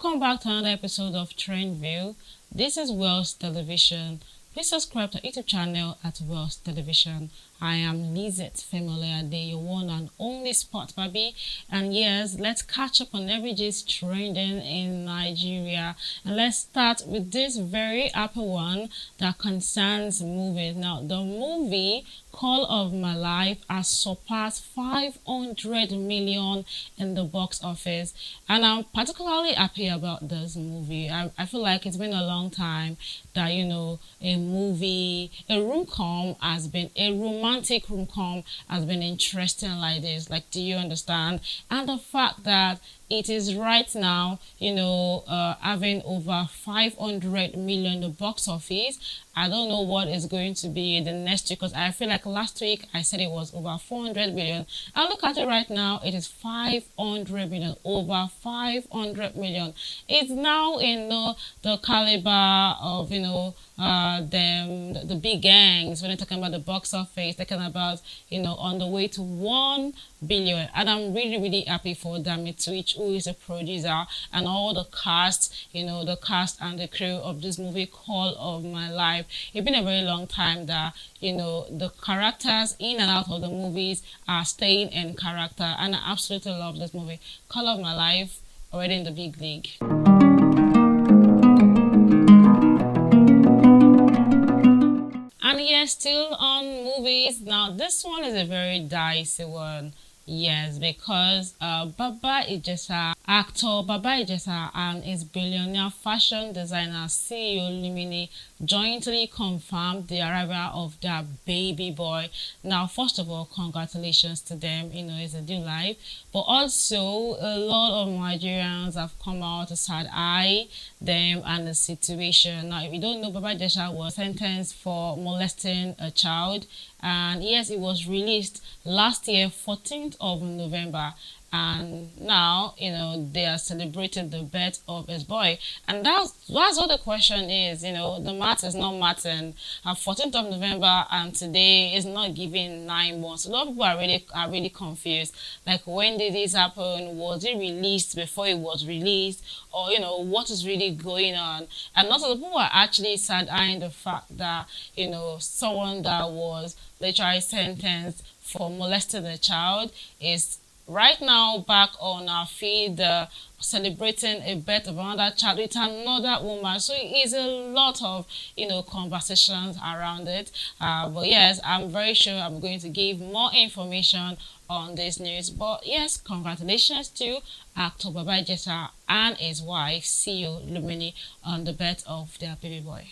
Welcome back to another episode of Ville. This is Wells Television. Please subscribe to our YouTube channel at Wells Television. I am Lizette Femolade, your one and only sport baby. And yes, let's catch up on every gist trending in Nigeria. And let's start with this very happy one that concerns movies. Now, the movie Call of My Life has surpassed 500 million in the box office. And I'm particularly happy about this movie. I feel like it's been a long time that, a movie, a rom-com has been, a romantic rom-com has been interesting like this. Like, do you understand? And the fact that it is right now, having over 500 million in the box office. I don't know what is going to be the next week, because I feel like last week I said it was over 400 million. And look at it right now, it is 500 million, over 500 million. It's now in the caliber of, the big gangs. When they're talking about the box office, talking about, on the way to 1 billion. And I'm really, really happy for Damit Twitch, who is a producer, and all the cast, the cast and the crew of this movie Call of My Life. It's been a very long time that, the characters in and out of the movies are staying in character, and I absolutely love this movie. Call of My Life, already in the big league. And yes, still on movies. Now, this one is a very dicey one. Yes, because Baba Ijesa, actor Baba Ijesa and his billionaire fashion designer CEO Lumini jointly confirmed the arrival of their baby boy. Now, first of all, congratulations to them. It's a new life. But also, a lot of Nigerians have come out to side eye them and the situation. Now, if you don't know, Baba Ijesa was sentenced for molesting a child. And yes, it was released last year, 14th of November. And now, they are celebrating the birth of his boy. And that's what the question is. The math is not mathing. 14th of November and today is not giving 9 months. A lot of people are really confused. Like, when did this happen? Was it released before it was released? Or, what is really going on? And lots of the people are actually side-eyeing the fact that, someone that was literally sentenced for molesting a child is right now back on our feed celebrating a birth of another child with another woman. So it is a lot of conversations around it, but yes, I'm very sure I'm going to give more information on this news. But yes, congratulations to actor Baba Ijesa and his wife CEO Lumini on the birth of their baby boy.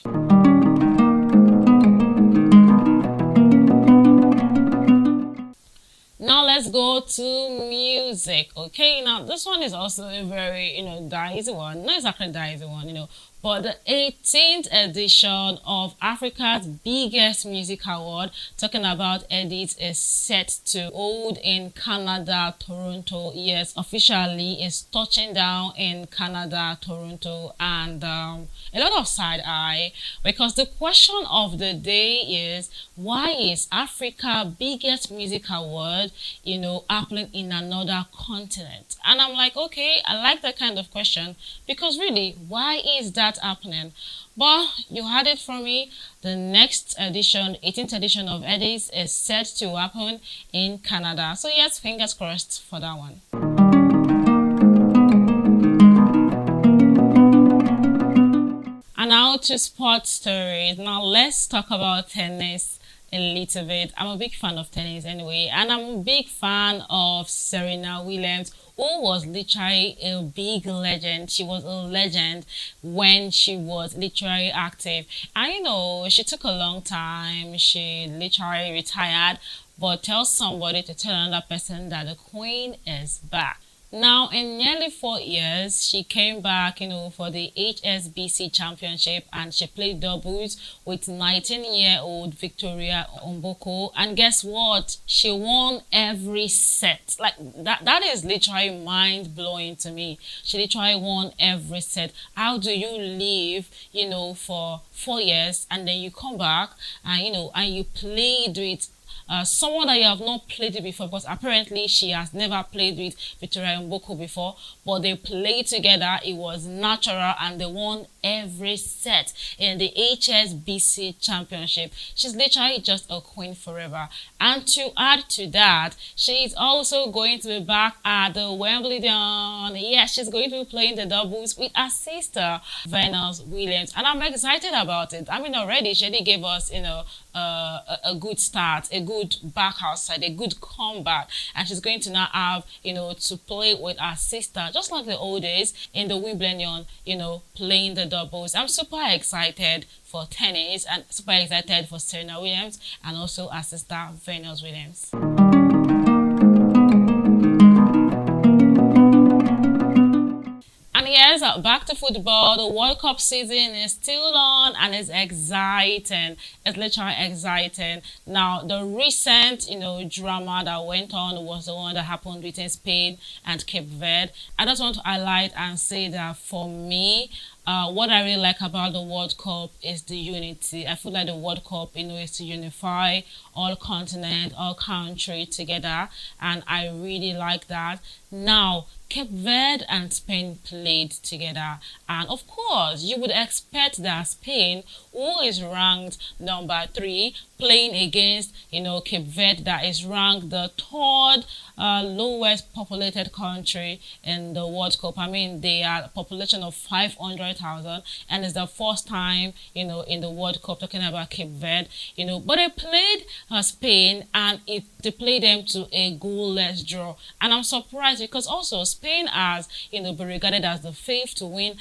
Now let's go to music. Okay, now this one is also a very, dicey one. Not exactly dicey one, but the 18th edition of Africa's biggest music award, talking about Edits, is set to hold in Canada, Toronto. Yes, officially is touching down in Canada, Toronto, and a lot of side eye, because the question of the day is, why is Africa's biggest music award, happening in another continent? And I'm like, okay, I like that kind of question, because really, why is that happening? But you had it from me. The next edition, 18th edition of Eddies, is set to happen in Canada. So yes, fingers crossed for that one. And now to sports stories. Now let's talk about tennis a little bit. I'm a big fan of tennis anyway, and I'm a big fan of Serena Williams, who was literally a big legend. She was a legend when she was literally active. And she took a long time. She literally retired, but tell somebody to tell another person that the queen is back. Now, in nearly 4 years, she came back, for the HSBC Championship, and she played doubles with 19-year-old Victoria Mboko. And guess what? She won every set. Like, that is literally mind-blowing to me. She literally won every set. How do you live, for 4 years, and then you come back and, and you played with someone that you have not played with before, because apparently she has never played with Victoria Mboko before, but they played together. It was natural and they won every set in the HSBC Championship. She's literally just a queen forever. And to add to that, she's also going to be back at the Wimbledon. Yes, she's going to be playing the doubles with her sister, Venus Williams. And I'm excited about it. I mean, already she gave us, a good start, a good back outside, a good comeback, and she's going to now have, to play with her sister, just like the old days in the Wimbledon, playing the doubles. I'm super excited for tennis and super excited for Serena Williams and also her sister Venus Williams. Yes, back to football. The World Cup season is still on and it's exciting. It's literally exciting. Now, the recent, drama that went on was the one that happened between Spain and Cape Verde. I just want to highlight and say that for me, what I really like about the World Cup is the unity. I feel like the World Cup, is to unify all continent, all country together, and I really like that. Now, Cape Verde and Spain played together, and of course you would expect that Spain, who is ranked number 3, playing against Cape Verde that is ranked the 3rd lowest populated country in the World Cup. I mean, they are a population of 500,000 and it's the first time in the World Cup, talking about Cape Verde. But they played Spain and they played them to a goalless draw, and I'm surprised because also Spain has been regarded as the 5th to win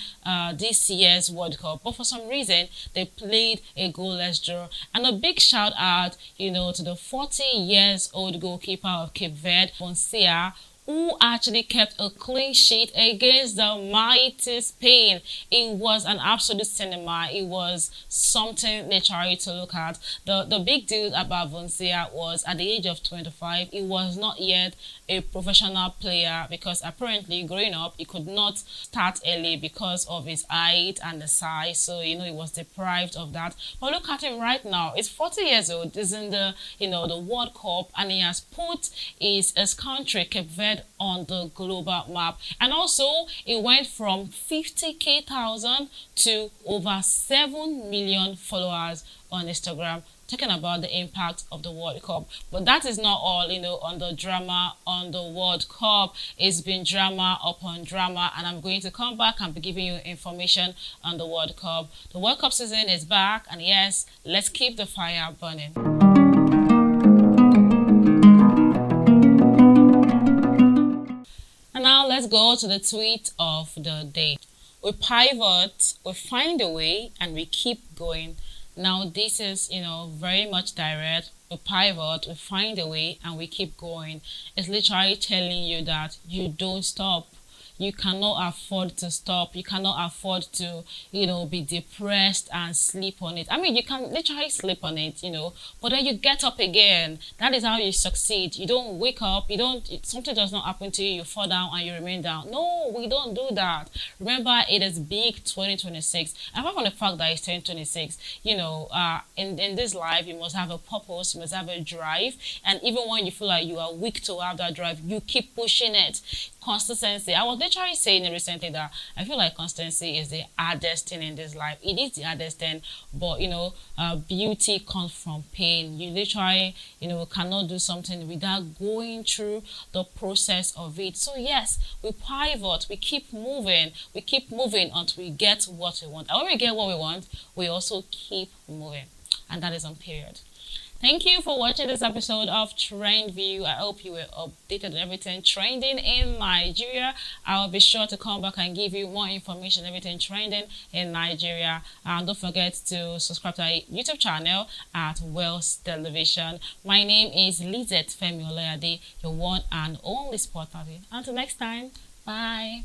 this year's World Cup, but for some reason they played a goalless draw. And a big shout out to the 40 years old goalkeeper of Cape Verde, Fonseca, who actually kept a clean sheet against the mighty Spain. It was an absolute cinema. It was something literally to look at. The big deal about Fonseca was at the age of 25, he was not yet a professional player because apparently growing up, he could not start early because of his height and the size. So, he was deprived of that. But look at him right now. He's 40 years old. He's in the, the World Cup, and he has put his country, Cape Verde, on the global map. And also it went from 50,000 to over 7 million followers on Instagram, talking about the impact of the World Cup. But that is not all, on the drama on the World Cup. It's been drama upon drama, and I'm going to come back and be giving you information on the World Cup. The World Cup season is back, and yes, let's keep the fire burning. And now let's go to the tweet of the day. We pivot, we find a way, and we keep going. Now this is, very much direct. We pivot, we find a way, and we keep going. It's literally telling you that you don't stop. You cannot afford to stop. You cannot afford to, be depressed and sleep on it. I mean, you can literally sleep on it, but then you get up again. That is how you succeed. You don't wake up. Something does not happen to you. You fall down and you remain down. No, we don't do that. Remember, it is big 2026. Apart from the fact that it's 2026, in this life, you must have a purpose. You must have a drive. And even when you feel like you are weak to have that drive, you keep pushing it. Consistency. I was literally saying recently that I feel like consistency is the hardest thing in this life. It is the hardest thing, but beauty comes from pain. You literally cannot do something without going through the process of it. So yes, we pivot, we keep moving until we get what we want. And when we get what we want, we also keep moving, and that is on period. Thank you for watching this episode of Trend View. I hope you were updated on everything trending in Nigeria. I will be sure to come back and give you more information, everything trending in Nigeria. And don't forget to subscribe to our YouTube channel at Wells Television. My name is Lizette Femi Olayade, your one and only sport party. Until next time, bye.